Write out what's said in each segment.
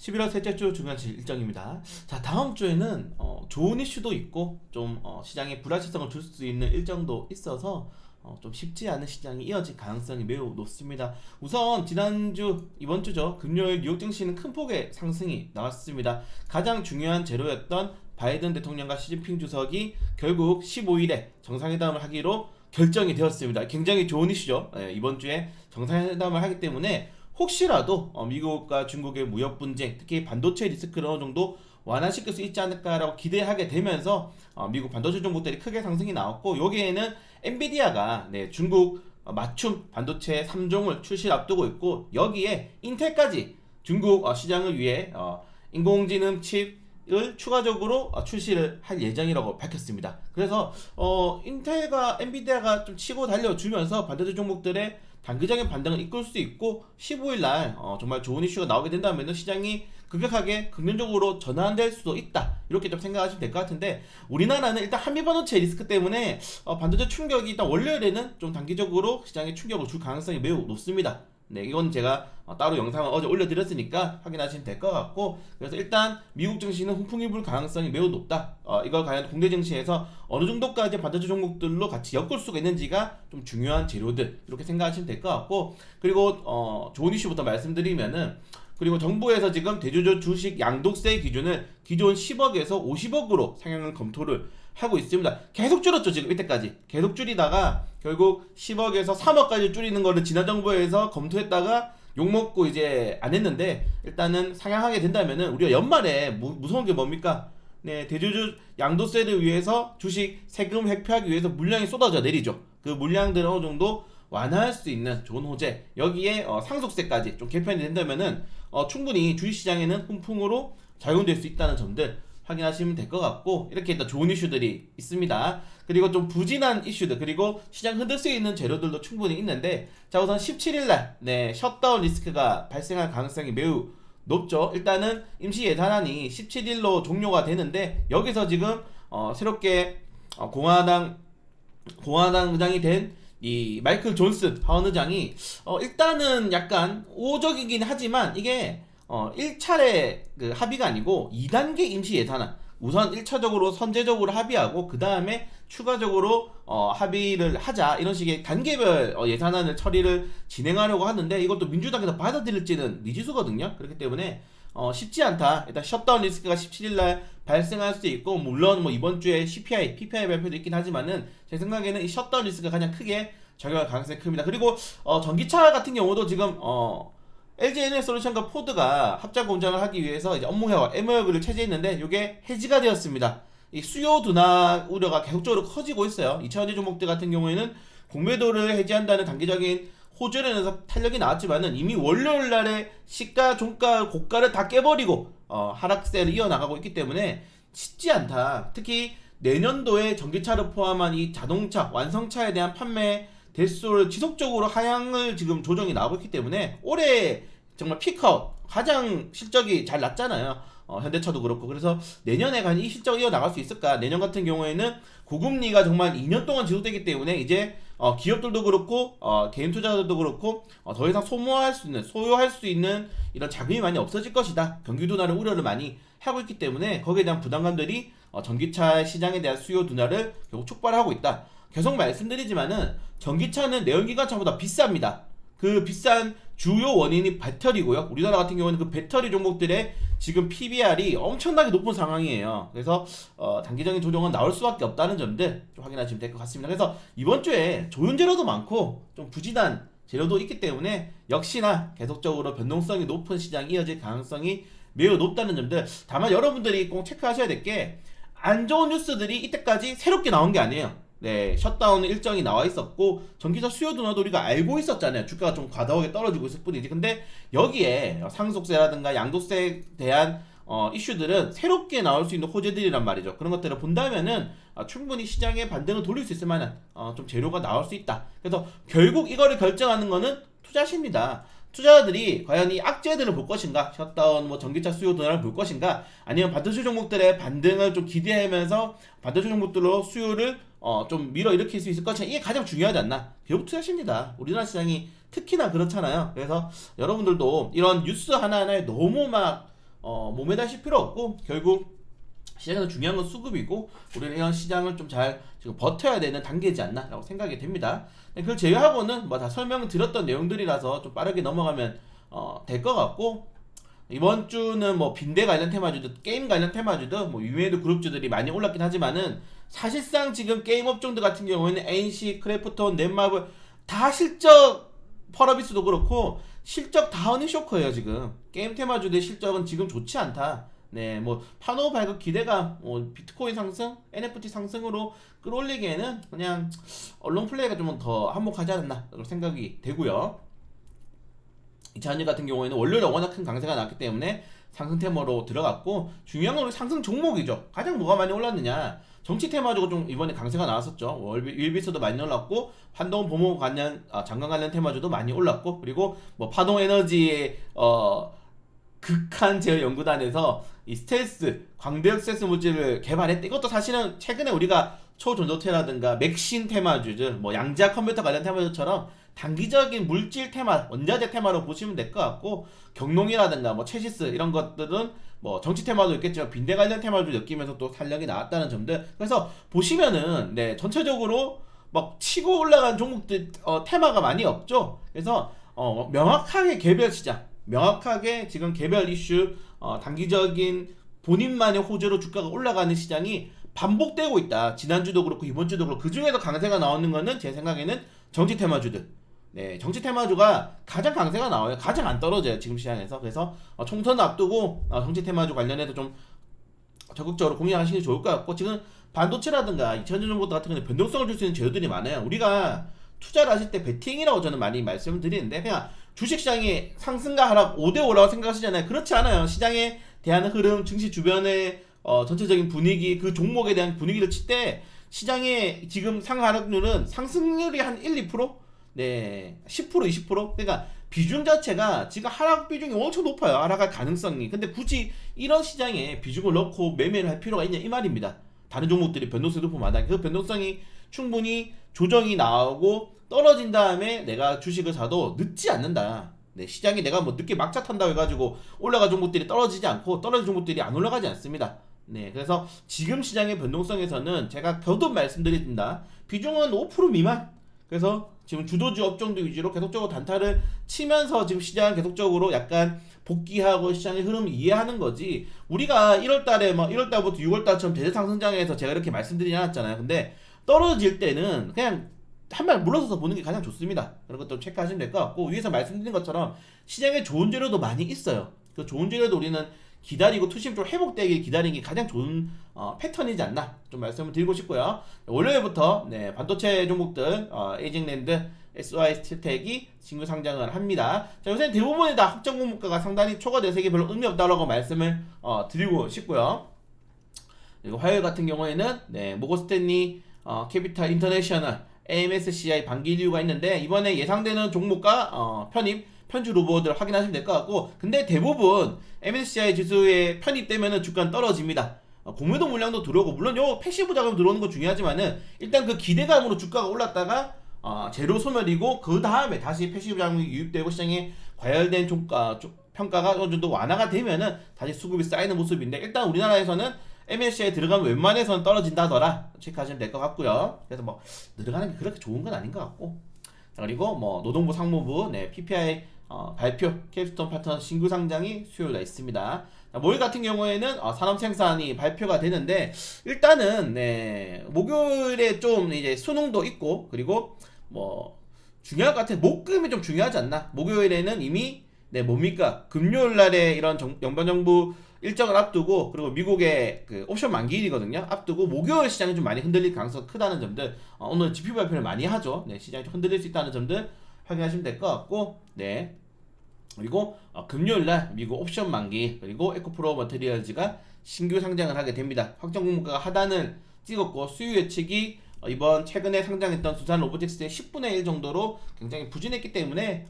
11월 셋째 주 중요한 일정입니다. 자, 다음 주에는 좋은 이슈도 있고 좀 시장에 불확실성을 줄 수 있는 일정도 있어서 좀 쉽지 않은 시장이 이어질 가능성이 매우 높습니다. 우선 지난주, 이번 주죠. 금요일 뉴욕 증시는 큰 폭의 상승이 나왔습니다. 가장 중요한 재료였던 바이든 대통령과 시진핑 주석이 결국 15일에 정상회담을 하기로 결정이 되었습니다. 굉장히 좋은 이슈죠. 이번 주에 정상회담을 하기 때문에 혹시라도 미국과 중국의 무역 분쟁, 특히 반도체 리스크를 어느 정도 완화시킬 수 있지 않을까라고 기대하게 되면서 미국 반도체 종목들이 크게 상승이 나왔고, 여기에는 엔비디아가 중국 맞춤 반도체 3종을 출시를 앞두고 있고, 여기에 인텔까지 중국 시장을 위해 인공지능 칩을 추가적으로 출시를 할 예정이라고 밝혔습니다. 그래서 인텔과 엔비디아가 좀 치고 달려주면서 반도체 종목들의 단기적인 반등을 이끌 수 있고, 15일날 정말 좋은 이슈가 나오게 된다면 시장이 급격하게 긍정적으로 전환될 수도 있다, 이렇게 좀 생각하시면 될 것 같은데, 우리나라는 일단 한미반도체 리스크 때문에 반도체 충격이 일단 월요일에는 좀 단기적으로 시장에 충격을 줄 가능성이 매우 높습니다. 네, 이건 제가 따로 영상을 어제 올려드렸으니까 확인하시면 될 것 같고, 그래서 일단 미국 증시는 훈풍이 불 가능성이 매우 높다. 이걸 과연 국내 증시에서 어느 정도까지 반도체 종목들로 같이 엮을 수가 있는지가 좀 중요한 재료들, 이렇게 생각하시면 될 것 같고, 그리고 좋은 이슈부터 말씀드리면은, 그리고 정부에서 지금 대주주 주식 양도세 기준을 기존 10억에서 50억으로 상향을 검토를 하고 있습니다. 계속 줄었죠. 지금 이때까지 계속 줄이다가 결국 10억에서 3억까지 줄이는 거를 지난 정부에서 검토했다가 욕먹고 이제 안 했는데, 일단은 상향하게 된다면은 우리가 연말에 무서운 게 뭡니까? 네, 대주주 양도세를 위해서 주식 세금 회피하기 위해서 물량이 쏟아져 내리죠. 그 물량들을 어느 정도 완화할 수 있는 좋은 호재, 여기에 상속세까지 좀 개편이 된다면은 충분히 주식시장에는 훈풍으로 작용될 수 있다는 점들 확인하시면 될 것 같고, 이렇게 일단 좋은 이슈들이 있습니다. 그리고 좀 부진한 이슈들, 그리고 시장 흔들 수 있는 재료들도 충분히 있는데, 자, 우선 17일날 셧다운 리스크가 발생할 가능성이 매우 높죠. 일단은 임시 예산안이 17일로 종료가 되는데, 여기서 지금 새롭게 공화당 의장이 된 이 마이클 존슨 하원 의장이 일단은 약간 우호적이긴 하지만, 이게 1차례 그 합의가 아니고 2단계 임시 예산안, 우선 1차적으로 선제적으로 합의하고 그 다음에 추가적으로 합의를 하자, 이런 식의 단계별 예산안을 처리를 진행하려고 하는데, 이것도 민주당에서 받아들일지는 미지수거든요. 그렇기 때문에 쉽지 않다. 일단 셧다운 리스크가 17일날 발생할 수 있고, 물론 이번 주에 CPI, PPI 발표도 있긴 하지만은 제 생각에는 이 셧다운 리스크가 가장 크게 작용할 가능성이 큽니다. 그리고 전기차 같은 경우도 지금 LG 에너지솔루션과 포드가 합작 공장을 하기 위해서 이제 업무 협약 MOU를 체제했는데, 이게 해지가 되었습니다. 이 수요 둔화 우려가 계속적으로 커지고 있어요. 2차전지 종목들 같은 경우에는 공매도를 해지한다는 단기적인 호재로 인해서 탄력이 나왔지만은, 이미 월요일 날에 시가, 종가, 고가를 다 깨버리고 하락세를 이어나가고 있기 때문에 쉽지 않다. 특히 내년도에 전기차를 포함한 이 자동차, 완성차에 대한 판매 대수를 지속적으로 하향을 지금 조정이 나오고 있기 때문에, 올해 정말 피크아웃 가장 실적이 잘 났잖아요. 현대차도 그렇고. 그래서 내년에 과연 이 실적을 이어나갈 수 있을까? 내년 같은 경우에는 고금리가 정말 2년 동안 지속되기 때문에 이제 기업들도 그렇고 개인 투자자들도 그렇고 더 이상 소요할 수 있는 이런 자금이 많이 없어질 것이다. 경기 둔화를 우려를 많이 하고 있기 때문에 거기에 대한 부담감들이 전기차 시장에 대한 수요 둔화를 결국 촉발하고 있다. 계속 말씀드리지만은 전기차는 내연기관차보다 비쌉니다. 그 비싼 주요 원인이 배터리고요. 우리나라 같은 경우는 그 배터리 종목들의 지금 PBR이 엄청나게 높은 상황이에요. 그래서 단기적인 조정은 나올 수밖에 없다는 점들 좀 확인하시면 될 것 같습니다. 그래서 이번 주에 좋은 재료도 많고 좀 부진한 재료도 있기 때문에 역시나 계속적으로 변동성이 높은 시장이 이어질 가능성이 매우 높다는 점들, 다만 여러분들이 꼭 체크하셔야 될 게, 안 좋은 뉴스들이 이때까지 새롭게 나온 게 아니에요. 네, 셧다운 일정이 나와 있었고 전기차 수요 둔화도 우리가 알고 있었잖아요. 주가가 좀 과다하게 떨어지고 있을 뿐이지. 근데 여기에 상속세라든가 양도세에 대한 이슈들은 새롭게 나올 수 있는 호재들이란 말이죠. 그런 것들을 본다면은 충분히 시장의 반등을 돌릴 수 있을 만한 좀 재료가 나올 수 있다. 그래서 결국 이거를 결정하는 거는 투자십니다. 투자자들이 과연 이 악재들을 볼 것인가, 셧다운 전기차 수요 둔화를 볼 것인가, 아니면 반도체 종목들의 반등을 좀 기대하면서 반도체 종목들로 수요를 좀 밀어 일으킬 수 있을 것인가, 이게 가장 중요하지 않나. 결국 투자십니다. 우리나라 시장이 특히나 그렇잖아요. 그래서 여러분들도 이런 뉴스 하나하나에 너무 막 몸에 다실 필요 없고 결국 시장에서 중요한 건 수급이고 우리는 이런 시장을 좀 잘 지금 버텨야 되는 단계지 않나라고 생각이 됩니다. 그걸 제외하고는 뭐 다 설명을 드렸던 내용들이라서 좀 빠르게 넘어가면 될 것 같고 이번 주는 뭐 빈대 관련 테마주도 게임 관련 테마주도 뭐 유명해도 그룹주들이 많이 올랐긴 하지만은 사실상 지금 게임 업종들 같은 경우에는 NC, 크래프톤, 넷마블 다 실적 펄어비스도 그렇고 실적 다 어닝 쇼크예요 지금. 게임 테마주들의 실적은 지금 좋지 않다. 네, 뭐 파노 발급 기대가 비트코인 상승, NFT 상승으로 끌어올리기에는 그냥 언론 플레이가 좀 더 한몫하지 않았나 생각이 되고요. 이차전지 같은 경우에는 월요일에 워낙 큰 강세가 났기 때문에 상승 테마로 들어갔고 중요한 건 상승 종목이죠. 가장 뭐가 많이 올랐느냐? 정치 테마주가 좀 이번에 강세가 나왔었죠. 윌비스도 많이 올랐고 한동 보모 관련 장관 관련 테마주도 많이 올랐고 그리고 뭐 파동 에너지의 극한 제어 연구단에서 이 스텔스 광대역 스텔스 물질을 개발했대. 이것도 사실은 최근에 우리가 초전도체라든가 맥신 테마주들 뭐 양자 컴퓨터 관련 테마주처럼 단기적인 물질 테마, 원자재 테마로 보시면 될 것 같고 경농이라든가 뭐 체시스 이런 것들은 뭐 정치 테마도 있겠지만 빈대 관련 테마도 엮이면서 또 탄력이 나왔다는 점들. 그래서 보시면은 네 전체적으로 막 치고 올라간 종목들 테마가 많이 없죠. 그래서 명확하게 개별 시장, 명확하게 지금 개별 이슈, 단기적인 본인만의 호재로 주가가 올라가는 시장이 반복되고 있다. 지난주도 그렇고 이번주도 그렇고 그 중에서 강세가 나오는 거는 제 생각에는 정치 테마주들. 네, 정치 테마주가 가장 강세가 나와요. 가장 안 떨어져요 지금 시장에서. 그래서 총선 앞두고 정치 테마주 관련해서 좀 적극적으로 공략하시는 게 좋을 것 같고 지금 반도체라든가 2000년 같은 경우는 변동성을 줄 수 있는 재료들이 많아요. 우리가 투자를 하실 때 베팅이라고 저는 많이 말씀을 드리는데 그냥 주식시장이 상승과 하락 5대5라고 생각하시잖아요. 그렇지 않아요. 시장에 대한 흐름, 증시 주변의 전체적인 분위기, 그 종목에 대한 분위기를 칠 때 시장의 지금 상하락률은 상승률이 한 1, 2%? 네, 10%, 20%? 그러니까 비중 자체가 지금 하락 비중이 엄청 높아요. 하락할 가능성이. 근데 굳이 이런 시장에 비중을 넣고 매매를 할 필요가 있냐 이 말입니다. 다른 종목들이 변동성이 높은 마당에 그 변동성이 충분히 조정이 나오고 떨어진 다음에 내가 주식을 사도 늦지 않는다. 네, 시장이 내가 뭐 늦게 막차 탄다고 해가지고 올라간 종목들이 떨어지지 않고 떨어진 종목들이 안 올라가지 않습니다. 네, 그래서 지금 시장의 변동성에서는 제가 거듭 말씀드립니다. 비중은 5% 미만. 그래서 지금 주도주 업종들 위주로 계속적으로 단타를 치면서 지금 시장 계속적으로 약간 복귀하고 시장의 흐름을 이해하는 거지. 우리가 1월달에 뭐 1월달부터 6월달처럼 대대상승장에서 제가 이렇게 말씀드리지 않았잖아요. 근데 떨어질 때는 그냥 한 발 물러서서 보는 게 가장 좋습니다. 그런 것도 체크하시면 될 것 같고 위에서 말씀드린 것처럼 시장에 좋은 재료도 많이 있어요. 그 좋은 재료도 우리는 기다리고 투심 좀 회복되길 기다리는 게 가장 좋은 패턴이지 않나 좀 말씀을 드리고 싶고요. 월요일부터 네, 반도체 종목들 에이징랜드, SY 스틸텍이 신규 상장을 합니다. 자, 요새 대부분이 다 확정 공모가가 상당히 초과돼서 이게 별로 의미 없다라고 말씀을 드리고 싶고요. 그리고 화요일 같은 경우에는 네, 모건스탠리 캐피탈 인터내셔널 AMSCI 반기 이유가 있는데 이번에 예상되는 종목과 편주 로봇을 확인하시면 될 것 같고 근데 대부분 MSCI 지수에 편입되면은 주가는 떨어집니다. 공매도 물량도 들어오고 물론 요 패시브 자금 들어오는 거 중요하지만은 일단 그 기대감으로 주가가 올랐다가 재료 소멸이고 그 다음에 다시 패시브 자금이 유입되고 시장에 과열된 평가가 어느 정도 완화가 되면은 다시 수급이 쌓이는 모습인데 일단 우리나라에서는 MSCI에 들어가면 웬만해서는 떨어진다더라 체크하시면 될 것 같고요. 그래서 뭐 들어가는 게 그렇게 좋은 건 아닌 것 같고 자, 그리고 뭐 노동부 상무부 네, PPI 발표 캡스톤 파트너 신규 상장이 수요일에 있습니다. 자, 목요일 같은 경우에는 산업 생산이 발표가 되는데 일단은 네, 목요일에 좀 이제 수능도 있고 그리고 뭐 중요할 것 같아. 목금이 좀 중요하지 않나? 목요일에는 이미 네 뭡니까 금요일 날에 이런 연방정부 일정을 앞두고 그리고 미국의 그 옵션 만기일이거든요. 앞두고 목요일 시장이 좀 많이 흔들릴 가능성이 크다는 점들 오늘 지표 발표를 많이 하죠. 네, 시장이 좀 흔들릴 수 있다는 점들 확인하시면 될 것 같고 네. 그리고 금요일날 미국 옵션 만기 그리고 에코프로 머테리얼즈가 신규 상장을 하게 됩니다. 확정 공모가가 하단을 찍었고 수요 예측이 이번 최근에 상장했던 두산 로보틱스의 10분의 1 정도로 굉장히 부진했기 때문에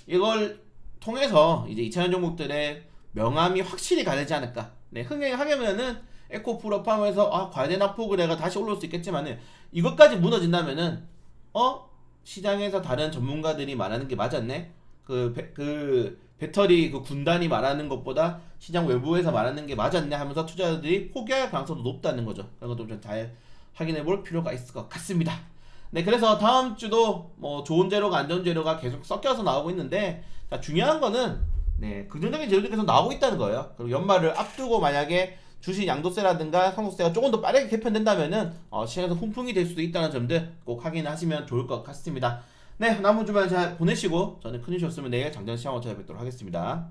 이걸 통해서 이제 2차전 종목들의 명암이 확실히 가리지 않을까. 네, 흥행하려면은 에코프로 포함해서 과대 납폭을 해가 다시 올라올 수 있겠지만은 이것까지 무너진다면은 시장에서 다른 전문가들이 말하는 게 맞았네. 그 배터리 그 군단이 말하는 것보다 시장 외부에서 말하는 게 맞았냐 하면서 투자자들이 포기할 가능성도 높다는 거죠. 그런 것도 좀 잘 확인해 볼 필요가 있을 것 같습니다. 네, 그래서 다음 주도 뭐 좋은 재료가 안 좋은 재료가 계속 섞여서 나오고 있는데, 자, 중요한 거는 네, 긍정적인 재료들이 계속 나오고 있다는 거예요. 그리고 연말을 앞두고 만약에 주식 양도세라든가 상속세가 조금 더 빠르게 개편된다면은 시장에서 훈풍이 될 수도 있다는 점들 꼭 확인하시면 좋을 것 같습니다. 네, 남은 주말 잘 보내시고 저는 큰일이었으면 내일 장전 시황을 찾아뵙도록 하겠습니다.